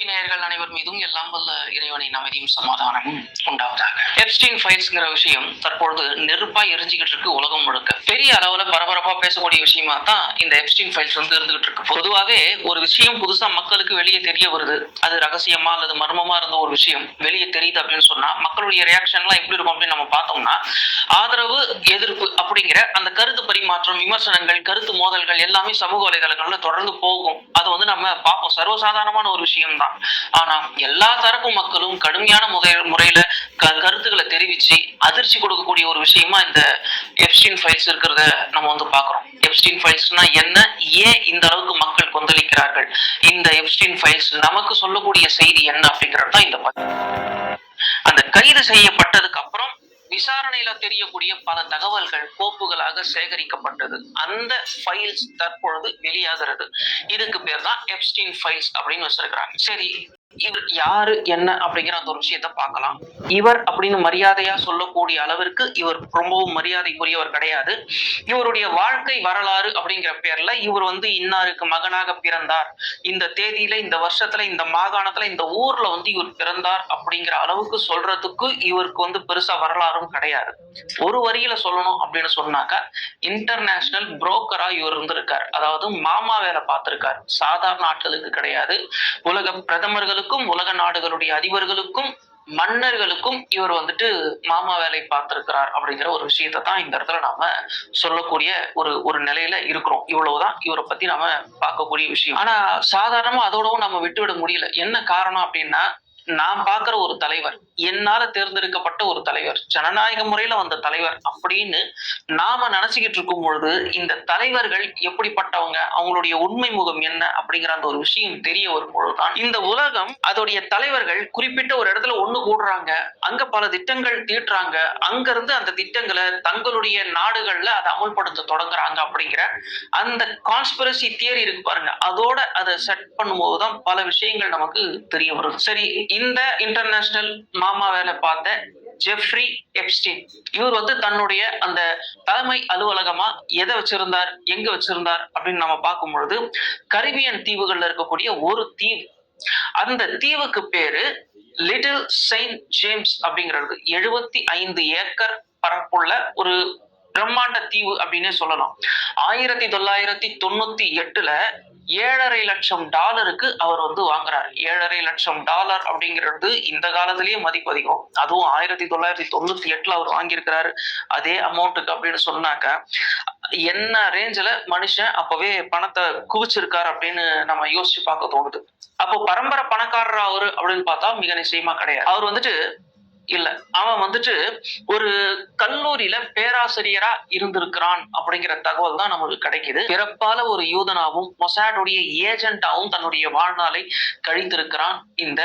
நேயர்கள் அனைவர் மீதும் எல்லாம் வல்ல இறைவனின் அமைதியும் சமாதானமும் உண்டாவதாக. எப்ஸ்டீன் ஃபைல்ஸ்ங்கிற விஷயம் தற்பொழுது நெருப்பா எரிஞ்சுக்கிட்டு இருக்கு உலகம் முழுக்க. பெரிய அளவுல பரபரப்பா பேசக்கூடிய விஷயமா தான் இந்த எப்ஸ்டீன் ஃபைல்ஸ் வந்து இருந்துகிட்டு இருக்கு. பொதுவாகவே ஒரு விஷயம் புதுசா மக்களுக்கு வெளியே தெரிய வருது, அது ரகசியமா அல்லது மர்மமா இருந்த ஒரு விஷயம் வெளியே தெரியுது அப்படின்னு சொன்னா மக்களுடைய ரியாக்ஷன்லாம் எப்படி இருக்கும் அப்படின்னு நம்ம பார்த்தோம்னா, ஆதரவு எதிர்ப்பு அப்படிங்கிற அந்த கருத்து பரிமாற்றம், விமர்சனங்கள், கருத்து மோதல்கள் எல்லாமே சமூக வலைதளங்கள்ல தொடர்ந்து போகும். அது வந்து நம்ம பார்ப்போம், சர்வசாதாரணமான ஒரு விஷயம் தான். ஆனா எல்லா தரப்பு மக்களும் கடுமையான முறையில கருத்துக்களை தெரிவிச்சு அதிர்ச்சி கொடுக்கக்கூடிய ஒரு விஷயமா இந்த எப்ஸ்டீன் ஃபைல்ஸ் இருக்கிறத நம்ம வந்து பாக்குறோம். எப்ஸ்டீன் ஃபைல்ஸ்னா என்ன, ஏன் இந்த அளவுக்கு மக்கள் கொந்தளிக்கிறார்கள், இந்த எப்ஸ்டீன் ஃபைல்ஸ் நமக்கு சொல்லக்கூடிய செய்தி என்ன அப்படிங்கிறது தான் இந்த அந்த கைது செய்யப்பட்டதுக்கு அப்புறம் விசாரணையில தெரியக்கூடிய பல தகவல்கள் கோப்புகளாக சேகரிக்கப்பட்டது. அந்த ஃபைல்ஸ் தற்பொழுது வெளியாகிறது. இதுக்கு பேர் தான் எப்ஸ்டீன் ஃபைல்ஸ் அப்படின்னு வச்சிருக்கிறாங்க. சரி, இவர் யாரு என்ன அப்படிங்கிற அந்த ஒரு விஷயத்த பார்க்கலாம். இவர் அப்படின்னு மரியாதையா சொல்லக்கூடிய அளவிற்கு இவர் ரொம்பவும் மரியாதைக்குரியவர் கிடையாது. இவருடைய வாழ்க்கை வரலாறு அப்படிங்கிற பேர்ல இவர் வந்து இன்னாருக்கு மகனாக பிறந்தார், இந்த தேதியில, இந்த வருஷத்துல, இந்த மாகாணத்துல, இந்த ஊர்ல வந்து இவர் பிறந்தார் அப்படிங்கிற அளவுக்கு சொல்றதுக்கு இவருக்கு வந்து பெருசா வரலாறும் கிடையாது. ஒரு வரியில சொல்லணும் அப்படின்னு சொன்னாக்கா, இன்டர்நேஷனல் புரோக்கரா இவர் இருந்திருக்கார். அதாவது மாமா வேலை பார்த்திருக்காரு. சாதாரண ஆட்களுக்கு கிடையாது. உலக பிரதமர்களுக்கும் உலக நாடுகளுடைய அதிபர்களுக்கும் மன்னர்களுக்கும் இவர் வந்துட்டு மாமா வேலை பார்த்திருக்கிறார் அப்படிங்கிற ஒரு விஷயத்தை தான் இந்த இடத்துல நாம சொல்லக்கூடிய ஒரு நிலையில இருக்கிறோம். இவ்வளவுதான் இவரை பத்தி நாம பார்க்கக்கூடிய விஷயம். ஆனா சாதாரணமா அதோடவும் நம்ம விட்டுவிட முடியல. என்ன காரணம் அப்படின்னா, நான் பார்க்கிற ஒரு தலைவர், என்னால தேர்ந்தெடுக்கப்பட்ட ஒரு தலைவர், ஜனநாயக முறையில வந்த தலைவர் அப்படின்னு நாம நினைச்சுக்கிட்டு இருக்கும் பொழுது, இந்த தலைவர்கள் எப்படிப்பட்டவங்க, அவங்களுடைய உண்மை முகம் என்ன அப்படிங்கிற அந்த ஒரு விஷயம் தெரிய வரும் பொழுதுதான் இந்த உலகம் அதோடைய தலைவர்கள் குறிப்பிட்ட ஒரு இடத்துல ஒண்ணு கூடுறாங்க, அங்க பல திட்டங்கள் தீட்டுறாங்க, அங்க இருந்து அந்த திட்டங்களை தங்களுடைய நாடுகள்ல அதை அமல்படுத்த தொடங்குறாங்க அப்படிங்கிற அந்த கான்ஸ்பிரசி தியரி இருக்கு பாருங்க, அதோட அதை செட் பண்ணும்போதுதான் பல விஷயங்கள் நமக்கு தெரிய வரும். சரி, இந்த இன்டர்நேஷனல் மாமா வேலை பார்த்த ஜெஃப்ரி எப்ஸ்டீன், இவர் வந்து தன்னுடைய அந்த தலைமை அலுவலகமா எதை வச்சிருந்தார், எங்க வச்சிருந்தார் அப்படின்னு நம்ம பார்க்கும் பொழுது, கரிபியன் தீவுகள்ல இருக்கக்கூடிய ஒரு தீவு. அந்த தீவுக்கு பேரு லிட்டில் செயின்ட் ஜேம்ஸ் அப்படிங்கிறது. 75 ஏக்கர் பரப்புள்ள ஒரு பிரம்மாண்ட தீவு அப்படின்னே சொல்லலாம். 1998ல $7,50,000 அவர் வந்து வாங்குறாரு. $7,50,000 அப்படிங்கிறது இந்த காலத்திலேயே மதிப்பு அதிகம். அதுவும் 1998ல அவர் வாங்கியிருக்கிறாரு அதே அமௌண்ட்டுக்கு அப்படின்னு சொன்னாக்க, என்ன ரேஞ்சில மனுஷன் அப்பவே பணத்தை குவிச்சிருக்காரு அப்படின்னு நம்ம யோசிச்சு பார்க்க தோணுது. அப்போ பரம்பரை பணக்காரர் அவரு அப்படின்னு பார்த்தா மிக நிச்சயமா கிடையாது. அவர் வந்துட்டு இல்ல, அவன் வந்துட்டு ஒரு கல்லூரியில பேராசிரியரா இருந்திருக்கிறான் அப்படிங்கிற தகவல் தான் நமக்கு கிடைக்குது. பிறப்பால ஒரு யூதனாவும் மொசாடுடைய ஏஜென்டாவும் தன்னுடைய வாழ்நாளை கழித்திருக்கிறான் இந்த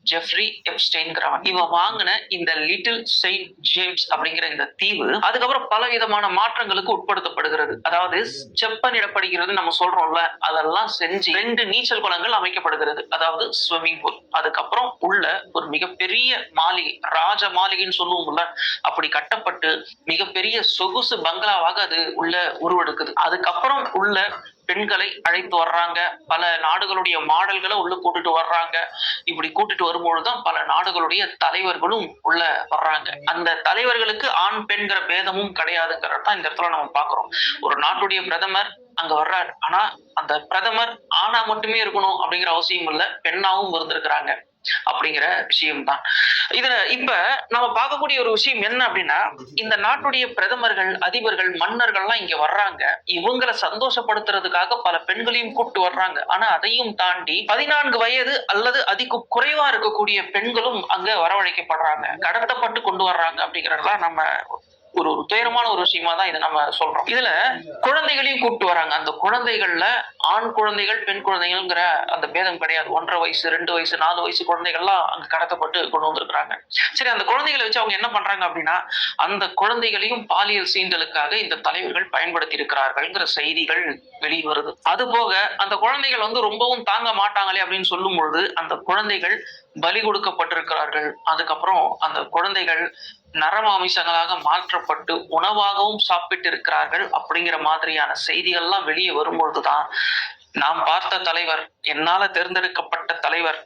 ஜெஃப்ரி எப்ஸ்டெயின்கிறவன். இவன் வாங்கின இந்த லிட்டில் செயின்ட் ஜேம்ஸ் அப்படிங்கிற இந்த தீவு அதுக்கப்புறம் பல விதமான மாற்றங்களுக்கு உட்படுத்தப்படுகிறது. அதாவது செப்பனிடப்படுகிறது நம்ம சொல்றோம்ல, அதெல்லாம் செஞ்சு 2 நீச்சல் குளங்கள் அமைக்கப்படுகிறது. அதாவது ஸ்விம்மிங் பூல். அதுக்கப்புறம் உள்ள ஒரு மிகப்பெரிய மாளிகை, ராஜ மாளிகைன்னு சொல்லுவோம்ல, அப்படி கட்டப்பட்டு மிகப்பெரிய சொகுசு பங்களாவாக அது உள்ள உருவெடுக்குது. அதுக்கப்புறம் உள்ள பெண்களை அழைத்து வர்றாங்க, பல நாடுகளுடைய மாடல்களை உள்ள கூட்டிட்டு வர்றாங்க. இப்படி கூட்டிட்டு வரும்பொழுதுதான் பல நாடுகளுடைய தலைவர்களும் உள்ள வர்றாங்க. அந்த தலைவர்களுக்கு ஆண் பெண்கிற பேதமும் கிடையாதுங்கிறத தான் இந்த இடத்துல நம்ம பாக்குறோம். ஒரு நாட்டுடைய பிரதமர் அங்க வர்றாரு, ஆனா அந்த பிரதமர் ஆணா மட்டுமே இருக்கணும் அப்படிங்கிற அவசியம் இல்ல, பெண்ணாவும் இருந்திருக்கிறாங்க அப்படிங்கிற விஷயம் தான். இதுல இப்ப நம்ம பார்க்கக்கூடிய ஒரு விஷயம் என்ன அப்படின்னா, இந்த நாட்டுடைய பிரதமர்கள், அதிபர்கள், மன்னர்கள்லாம் இங்க வர்றாங்க. இவங்களை சந்தோஷப்படுத்துறதுக்காக பல பெண்களையும் கூப்பிட்டு வர்றாங்க. ஆனா அதையும் தாண்டி 14 வயது அல்லது அதுக்கு குறைவா இருக்கக்கூடிய பெண்களும் அங்க வரவழைக்கப்படுறாங்க, கடத்தப்பட்டு கொண்டு வர்றாங்க அப்படிங்கறதெல்லாம் நம்ம ஒரு துயரமான ஒரு விஷயமா தான் இதை நம்ம சொல்றோம். இதுல குழந்தைகளையும் கூப்பிட்டு வராங்க. அந்த குழந்தைகள்ல ஆண் குழந்தைகள், பெண் குழந்தைகள்ங்கிற அந்த பேதம் கிடையாது. 1.5 வயசு, 2 வயசு, 4 வயசு குழந்தைகள்லாம் அங்க கடத்தப்பட்டு கொண்டு வந்திருக்கிறாங்க. சரி, அந்த குழந்தைகளை வச்சு அவங்க என்ன பண்றாங்க அப்படின்னா, அந்த குழந்தைகளையும் பாலியல் சீண்டலுக்காக இந்த தலைவர்கள் பயன்படுத்தி இருக்கிறார்கள்ங்கிற செய்திகள் வெளிவருது. அது போக அந்த குழந்தைகள் வந்து ரொம்பவும் தாங்க மாட்டாங்களே அப்படின்னு சொல்லும் பொழுது அந்த குழந்தைகள் பலி கொடுக்கப்பட்டிருக்கிறார்கள். அதுக்கப்புறம் அந்த குழந்தைகள் நரமாமிசங்களாக மாற்றப்பட்டு உணவாகவும் சாப்பிட்டு இருக்கிறார்கள் அப்படிங்கிற மாதிரியான செய்திகள்லாம் வெளியே வரும்பொழுதுதான் நாம் பார்த்த தலைவர், என்னால தேர்ந்தெடுக்கப்பட்ட தலைவர்,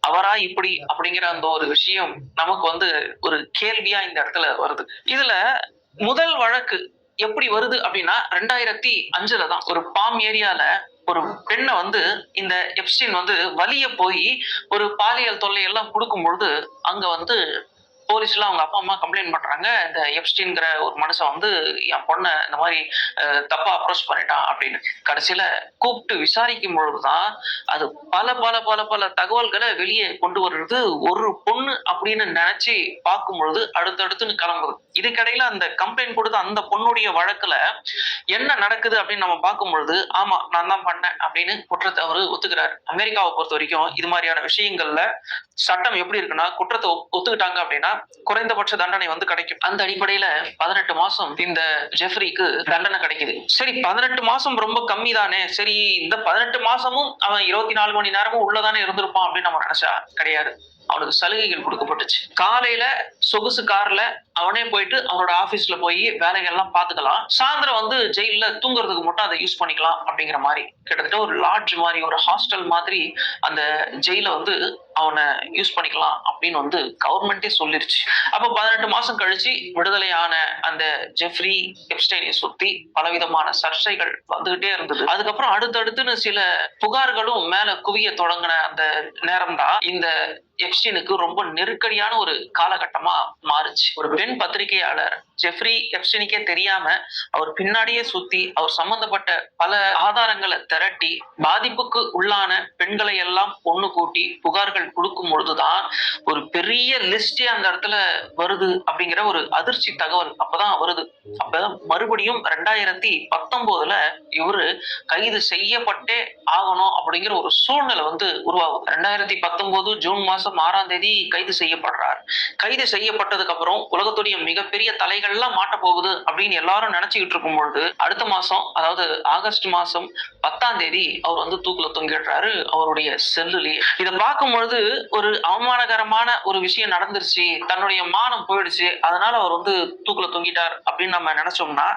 அவரா இப்படி அப்படிங்கிற அந்த ஒரு விஷயம் நமக்கு வந்து ஒரு கேள்வியா இந்த இடத்துல வருது. இதுல முதல் வழக்கு எப்படி வருது அப்படின்னா 2005 தான் ஒரு பாம் ஏரியால ஒரு பெண்ணை வந்து இந்த எப்ஸ்டீன் வந்து வலிய போய் ஒரு பாலியல் தொல்லை எல்லாம் கொடுக்கும் பொழுது அங்க வந்து போலீஸ்ல அவங்க அப்பா அம்மா கம்ப்ளைண்ட் பண்றாங்க. இந்த எப்ஸ்டீன்ங்கிற ஒரு மனுஷன் வந்து என் பொண்ணை இந்த மாதிரி தப்பா அப்ரோச் பண்ணிட்டான் அப்படின்னு. கடைசியில கூப்பிட்டு விசாரிக்கும் பொழுதுதான் அது பல பல பல பல தகவல்களை வெளியே கொண்டு வர்றது. ஒரு பொண்ணு அப்படின்னு நினைச்சு பார்க்கும் பொழுது அடுத்தடுத்துன்னு கிளம்புது. இதுக்கிடையில அந்த கம்ப்ளைண்ட் கொடுத்த அந்த பொண்ணுடைய வழக்குல என்ன நடக்குது அப்படின்னு நம்ம பார்க்கும் பொழுது, ஆமா நான் தான் பண்ணேன் அப்படின்னு குற்றத்தை அவரு ஒத்துக்கிறாரு. அமெரிக்காவை பொறுத்த வரைக்கும் இது மாதிரியான விஷயங்கள்ல சட்டம் எப்படி இருக்குன்னா, குற்றத்தை ஒத்துக்கிட்டாங்க அப்படின்னா குறைந்தபட்ச தண்டனை வந்து கிடைக்கும். அந்த அடிப்படையில 18 மாசம் இந்த ஜெஃப்ரிக்கு தண்டனை கிடைக்குது. சரி 18 மாசம் ரொம்ப கம்மி தானே, சரி இந்த 18 மாசமும் அவன் 24 மணி நேரமும் உள்ளதானே இருந்திருப்பான் அப்படின்னு நம்ம நினைச்சா கிடையாது. அவனுக்கு சலுகைகள் கொடுக்கப்பட்டுச்சு. காலையில சொகுசு கார்ல அவனே போயிட்டு அவனோட ஆபீஸ்ல போய் வேலைகள் எல்லாம் பாத்துக்கலாம். சாயந்தரம் வந்து ஜெயில தூங்குறதுக்கு மட்டும் அதை யூஸ் பண்ணிக்கலாம் அப்படிங்கிற மாதிரி கிட்டத்தட்ட ஒரு லாட்ஜ் மாதிரி ஒரு ஹாஸ்டல் மாதிரி அந்த ஜெயில வந்து அவனை யூஸ் பண்ணிக்கலாம் அப்படின்னு வந்து கவர்மெண்டே சொல்லிருச்சு. அப்ப 18 மாசம் கழிச்சு விடுதலையான அந்த ஜெஃப்ரி எப்ஸ்டைனை சுத்தி பலவிதமான சர்ச்சைகள் வந்துகிட்டே இருந்தது. அதுக்கப்புறம் அடுத்தடுத்துன்னு சில புகார்களும் மேல குவிய தொடங்கின அந்த நேரம் தான் இந்த எப்ஸ்டீனுக்கு ரொம்ப நெருக்கடியான ஒரு காலகட்டமா மாறுச்சு. ஒரு பெண் பத்திரிகையாளர் ஜெஃப்ரி எப்ஸ்டீனுக்கே தெரியாம அவர் பின்னாடியே சுத்தி அவர் சம்பந்தப்பட்ட பல ஆதாரங்களை திரட்டி பாதிப்புக்கு உள்ளான பெண்களை எல்லாம் ஒண்ணு கூட்டி புகார்கள் கொடுக்கும் பொழுதுதான் ஒரு பெரிய லிஸ்டே அந்த இடத்துல வருது அப்படிங்கிற ஒரு அதிர்ச்சி தகவல் அப்பதான் வருது. அப்ப மறுபடியும் 2019 இவரு கைது செய்யப்பட்டே ஆகணும் அப்படிங்கிற ஒரு சூழ்நிலை வந்து உருவாகும். 2019 ஜூன் மாசம் 6ஆம் தேதி கைது செய்யப்படுறார். கைது செய்யப்பட்டதுக்கு அப்புறம் உலகத்துடைய மிகப்பெரிய தலைகள்லாம் மாட்ட போகுது அப்படின்னு எல்லாரும் நினைச்சுக்கிட்டு இருக்கும் பொழுது அடுத்த மாசம் அதாவது ஆகஸ்ட் மாசம் 10ஆம் தேதி அவர் வந்து தூக்குல தொங்கிடுறாரு அவருடைய செல்லுலயே. இதை பார்க்கும் பொழுது ஒரு அவமானகரமான ஒரு விஷயம் நடந்துருச்சு, தன்னுடைய மானம் போயிடுச்சு, அதனால அவர் வந்து தூக்குல தொங்கிட்டார் அப்படின்னு நம்ம நினைச்சோம்னா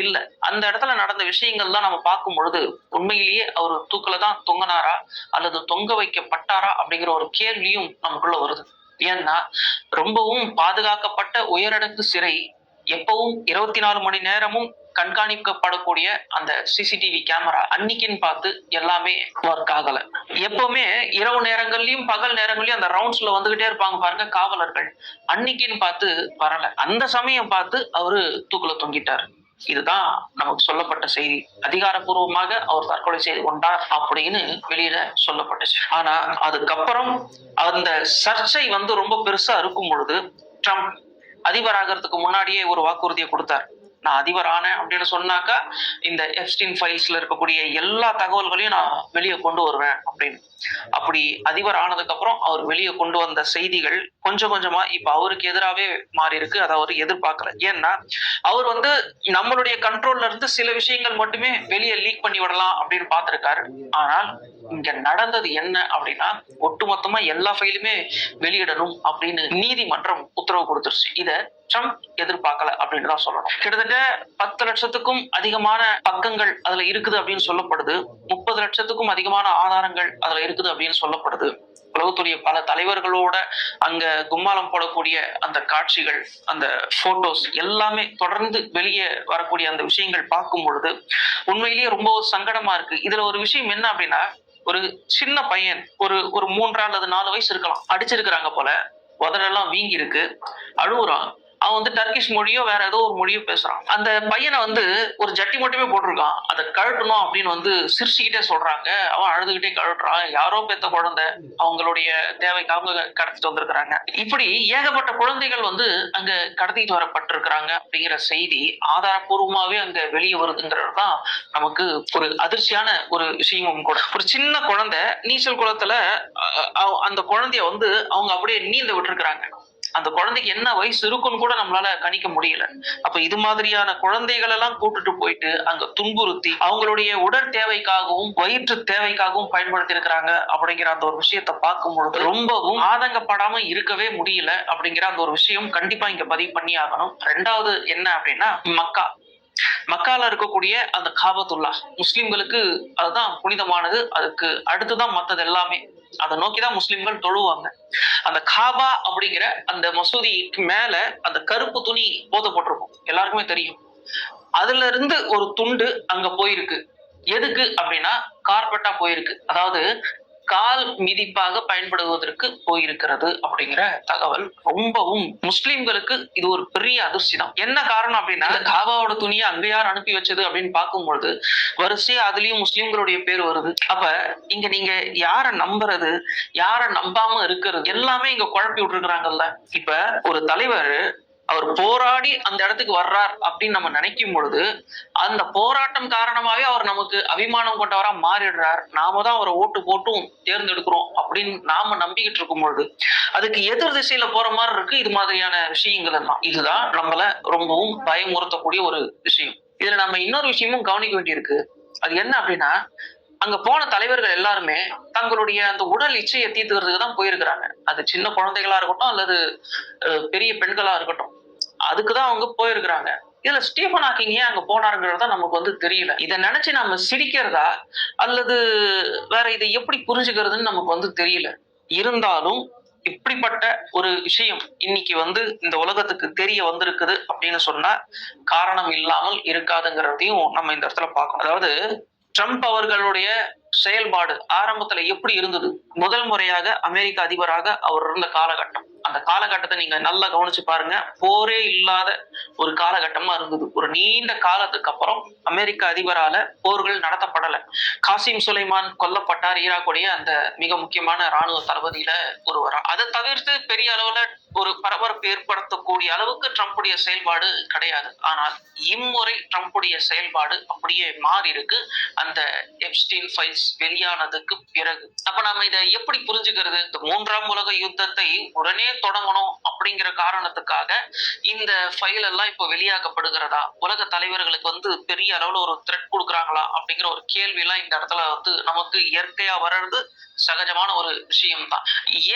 இல்ல. அந்த இடத்துல நடந்த விஷயங்கள் தான் நம்ம பார்க்கும் பொழுது உண்மையிலேயே அவர் தூக்குல தான் தொங்கினாரா அல்லது தொங்க வைக்கப்பட்டாரா அப்படிங்கிற ஒரு கேள்வியும் நமக்குள்ள வருது. ஏன்னா ரொம்பவும் பாதுகாக்கப்பட்ட உயரடுக்கு சிறை எப்பவும் 24 மணி நேரமும் கண்காணிக்கப்படக்கூடிய அந்த சிசிடிவி கேமரா அன்னைக்குன்னு பார்த்து எல்லாமே ஒர்க் ஆகல. எப்பவுமே இரவு நேரங்கள்லயும் பகல் நேரங்கள்லயும் அந்த ரவுண்ட்ஸ்ல வந்துகிட்டே இருப்பாங்க பாருங்க காவலர்கள், அன்னைக்குன்னு பார்த்து வரல. அந்த சமயம் பார்த்து அவரு தூக்குல தொங்கிட்டார். இதுதான் நமக்கு சொல்லப்பட்ட செய்தி. அதிகாரப்பூர்வமாக அவர் தற்கொலை செய்து கொண்டார் அப்படின்னு வெளியில சொல்லப்பட்டுச்சு. ஆனா அதுக்கப்புறம் அந்த சர்ச்சை வந்து ரொம்ப பெருசா இருக்கும் பொழுது ட்ரம்ப் அதிபராகிறதுக்கு முன்னாடியே ஒரு வாக்குறுதியை கொடுத்தார். நான் அதிபர் ஆனேன் அப்படின்னு சொன்னாக்கா இந்த எப்ஸ்டீன் ஃபைல்ஸ்ல இருக்கக்கூடிய எல்லா தகவல்களையும் நான் வெளியே கொண்டு வருவேன் அப்படின்னு. அப்படி அதிபர் ஆனதுக்கு அப்புறம் அவர் வெளியே கொண்டு வந்த செய்திகள் கொஞ்சம் கொஞ்சமா இப்ப அவருக்கு எதிராகவே மாறி இருக்கு. அதை அவர் எதிர்பார்க்கல. ஏன்னா அவர் வந்து நம்மளுடைய கண்ட்ரோல்ல இருந்து சில விஷயங்கள் மட்டுமே வெளியே லீக் பண்ணி விடலாம் அப்படின்னு பார்த்திருக்காரு. ஆனால் இங்க நடந்தது என்ன அப்படின்னா ஒட்டுமொத்தமா எல்லா ஃபைலுமே வெளியிடணும் அப்படின்னு நீதிமன்றம் உத்தரவு கொடுத்துருச்சு. இத ட்ரம்ப் எதிர்பார்க்கல அப்படின்னு தான் சொல்லணும். கிட்டத்தட்ட 10 லட்சத்துக்கும் அதிகமான பக்கங்கள் அதுல இருக்குது அப்படின்னு சொல்லப்படுது. 30 லட்சத்துக்கும் அதிகமான ஆதாரங்கள் அதுல இருக்குது அப்படின்னு சொல்லப்படுது. உலகத்துடைய பல தலைவர்களோட அங்க கும்மாளம் போடக்கூடிய அந்த காட்சிகள், அந்த போட்டோஸ் எல்லாமே தொடர்ந்து வெளியே வரக்கூடிய அந்த விஷயங்கள் பார்க்கும் பொழுது உண்மையிலேயே ரொம்ப சங்கடமா இருக்கு. இதுல ஒரு விஷயம் என்ன அப்படின்னா ஒரு சின்ன பையன் ஒரு ஒரு 3 அல்லது 4 வயசு இருக்கலாம், அடிச்சிருக்கிறாங்க போல, உதடெல்லாம் வீங்கி இருக்கு, அழுகுறான். அவன் வந்து டர்கிஷ் மொழியோ வேற ஏதோ ஒரு மொழியோ பேசுறான். அந்த பையனை வந்து ஒரு ஜட்டி மட்டுமே போட்டிருக்கான், அதை கழட்டணும் அப்படின்னு வந்து சிரிச்சுக்கிட்டே சொல்றாங்க. அவன் அழுதுகிட்டே கழட்டுறான். யாரோ பெத்த குழந்தை, அவங்களுடைய தேவைக்கு அவங்க கடத்திட்டு வந்திருக்கிறாங்க. இப்படி ஏகப்பட்ட குழந்தைகள் வந்து அங்க கடத்திட்டு வரப்பட்டிருக்கிறாங்க அப்படிங்கிற செய்தி ஆதாரப்பூர்வமாவே அங்க வெளியே வருதுங்கிறது தான் நமக்கு ஒரு அதிர்ச்சியான ஒரு விஷயமும் கூட. ஒரு சின்ன குழந்தை நீச்சல் குளத்துல அந்த குழந்தைய வந்து அவங்க அப்படியே நீந்த விட்டுருக்காங்க. அந்த குழந்தைக்கு என்ன வயசு இருக்குன்னு கூட நம்மளால கணிக்க முடியல. அப்ப இது மாதிரியான குழந்தைகள் எல்லாம் கூட்டிட்டு போயிட்டு அங்க துன்புறுத்தி அவங்களுடைய உடல் தேவைக்காகவும் வயிற்று தேவைக்காகவும் பயன்படுத்தி இருக்கிறாங்க அப்படிங்கிற அந்த ஒரு விஷயத்தை பார்க்கும் பொழுது ரொம்பவும் ஆதங்கப்படாம இருக்கவே முடியல அப்படிங்கிற அந்த ஒரு விஷயம் கண்டிப்பா இங்க பதிவு பண்ணி ஆகணும். 2வது என்ன அப்படின்னா மக்கால இருக்கக்கூடிய அந்த காபத்துல்லா முஸ்லிம்களுக்கு அதுதான் புனிதமானது. அதுக்கு அடுத்துதான் மத்தது எல்லாமே. அதை நோக்கிதான் முஸ்லிம்கள் தொழுவாங்க. அந்த காபா அப்படிங்கிற அந்த மசூதிக்கு மேல அந்த கருப்பு துணி போதப்பட்டிருக்கும், எல்லாருக்குமே தெரியும். அதுல இருந்து ஒரு துண்டு அங்க போயிருக்கு. எதுக்கு அப்படின்னா கார்பெட்டா போயிருக்கு, அதாவது கால் மிதிப்பாக பயன்படுவதற்கு போயிருக்கிறது அப்படிங்கிற தகவல் ரொம்பவும் முஸ்லிம்களுக்கு இது ஒரு பெரிய அதிர்ச்சி தான். என்ன காரணம் அப்படின்னா, காபாவோட துணியை அங்க யார் அனுப்பி வச்சது அப்படின்னு பார்க்கும்பொழுது வரிசையா அதுலயும் முஸ்லிம்களுடைய பேர் வருது. அப்ப இங்க நீங்க யார நம்புறது, யார நம்பாம இருக்கிறது எல்லாமே இங்க குழப்பி விட்டுருக்காங்கல்ல. இப்ப ஒரு தலைவர் அவர் போராடி அந்த இடத்துக்கு வர்றார் அப்படின்னு நம்ம நினைக்கும் பொழுது அந்த போராட்டம் காரணமாவே அவர் நமக்கு அபிமானம் கொண்டவரா மாறிடுறார், நாம தான் அவரை ஓட்டு போட்டும் தேர்ந்தெடுக்கிறோம் அப்படின்னு நாம நம்பிக்கிட்டு இருக்கும் பொழுது அதுக்கு எதிர் திசையில போற மாதிரி இருக்கு இது மாதிரியான விஷயங்கள் எல்லாம். இதுதான் நம்மள ரொம்பவும் பயமுறுத்தக்கூடிய ஒரு விஷயம். இதுல நம்ம இன்னொரு விஷயமும் கவனிக்க வேண்டியிருக்கு. அது என்ன அப்படின்னா, அங்க போன தலைவர்கள் எல்லாருமே தங்களுடைய அந்த உடல் இச்சையை தீர்த்துக்கிறதுக்கு தான் போயிருக்கிறாங்க. அது சின்ன குழந்தைகளா இருக்கட்டும் அல்லது பெரிய பெண்களா இருக்கட்டும், அதுக்குதான் அவங்க போயிருக்கிறாங்க. இதுல ஸ்டீபன் ஹாக்கிங் ஏன் அங்க போனாருங்கிறத நமக்கு தெரியல. இதை நினைச்சு நம்ம சிரிக்கிறதா அல்லது வேற இதை எப்படி புரிஞ்சுக்கிறதுன்னு நமக்கு தெரியல. இருந்தாலும் இப்படிப்பட்ட ஒரு விஷயம் இன்னைக்கு இந்த உலகத்துக்கு தெரிய வந்திருக்குது அப்படின்னு சொன்னா காரணம் இல்லாமல் இருக்காதுங்கிறதையும் நம்ம இந்த இடத்துல பார்க்கணும். அதாவது ட்ரம்ப் அவர்களுடைய செயல்பாடு ஆரம்பத்துல எப்படி இருந்தது? முதல் முறையாக அமெரிக்க அதிபராக அவர் இருந்த காலகட்டம், அந்த காலகட்டத்தை நீங்க நல்லா கவனிச்சு பாருங்க. போரே இல்லாத ஒரு காலகட்டமா இருந்தது. ஒரு நீண்ட காலத்துக்கு அப்புறம் அமெரிக்க அதிபரால போர்கள் நடத்தப்படல. காசிம் சுலைமான் கொல்லப்பட்டார், ஈராக்குடைய அந்த மிக முக்கியமான ராணுவ தளபதியில ஒருவரா. அதை தவிர்த்து பெரிய அளவுல ஒரு பரபரப்பு ஏற்படுத்தக்கூடிய அளவுக்கு ட்ரம்புடைய செயல்பாடு கிடையாது. ஆனால் இம்முறை ட்ரம்புடைய செயல்பாடு அப்படியே மாறி இருக்கு அந்த எப்ஸ்டீன் ஃபைல்ஸ் வெளியானதுக்கு பிறகு. அப்ப நம்ம இதை எப்படி புரிஞ்சுக்கிறது? இந்த 3ஆம் உலக யுத்தத்தை உடனே தொடங்கணும் அப்படிங்கிற காரணத்துக்காக இந்த ஃபைல் எல்லாம் இப்போ வெளியாக்கப்படுகிறதா? உலக தலைவர்களுக்கு பெரிய அளவுல ஒரு த்ரெட் கொடுக்குறாங்களா அப்படிங்கிற ஒரு கேள்வி எல்லாம் இந்த இடத்துல நமக்கு இயற்கையா வர்றது சகஜமான ஒரு விஷயம் தான்.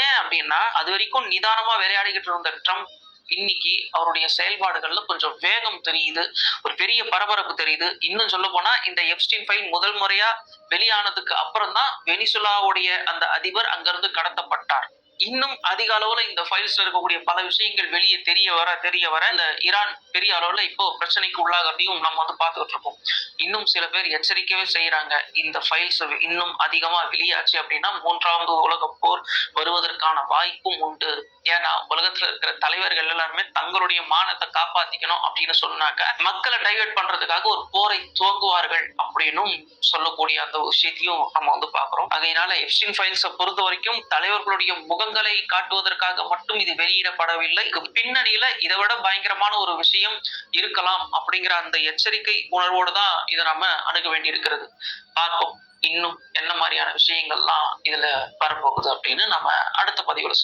ஏன் அப்படின்னா, அது வரைக்கும் நிதானமா விளையாடிக்கிட்டு இருந்த ட்ரம்ப் இன்னைக்கு அவருடைய செயல்பாடுகள்ல கொஞ்சம் வேகம் தெரியுது, ஒரு பெரிய பரபரப்பு தெரியுது. இன்னும் சொல்ல போனா இந்த எப்ஸ்டீன் ஃபைல் முதல் முறையா வெளியானதுக்கு அப்புறம் தான் வெனிசுலாவுடைய அந்த அதிபர் அங்கிருந்து கடத்தப்பட்டார். இன்னும் அதிக அளவுல இந்த ஃபைல்ஸ்ல இருக்கக்கூடிய பல விஷயங்கள் வெளியே தெரிய வர இந்த ஈரான் பெரிய அளவுல இப்போ பிரச்சனைக்கு உள்ளாகிறதையும் நம்ம பார்த்துக்கிட்டு இருக்கோம். இன்னும் சில பேர் எச்சரிக்கவே செய்யறாங்க, இந்த ஃபைல்ஸ் இன்னும் அதிகமா வெளியாச்சு அப்படின்னா 3வது உலக போர் வருவதற்கான வாய்ப்பும் உண்டு. ஏன்னா உலகத்துல இருக்கிற தலைவர்கள் எல்லாருமே தங்களுடைய மானத்தை காப்பாத்திக்கணும் அப்படின்னு சொன்னாக்க மக்களை டைவர்ட் பண்றதுக்காக ஒரு போரை துவங்குவார்கள் அப்படின்னும் சொல்லக்கூடிய அந்த விஷயத்தையும் நம்ம பாக்குறோம். அதனால எப்ஸ்டீன் ஃபைல்ஸை பொறுத்த வரைக்கும் தலைவர்களுடைய முகங்களை காட்டுவதற்காக மட்டும் இது வெளியிடப்படவில்லை. பின்னணியில இதை விட பயங்கரமான ஒரு விஷயம் இருக்கலாம் அப்படிங்கிற அந்த எச்சரிக்கை உணர்வோடு தான் இதை நம்ம அணுக வேண்டி இருக்கிறது. பார்ப்போம் இன்னும் என்ன மாதிரியான விஷயங்கள்லாம் இதுல வரப்போகுது அப்படின்னு நம்ம அடுத்த பதிவுல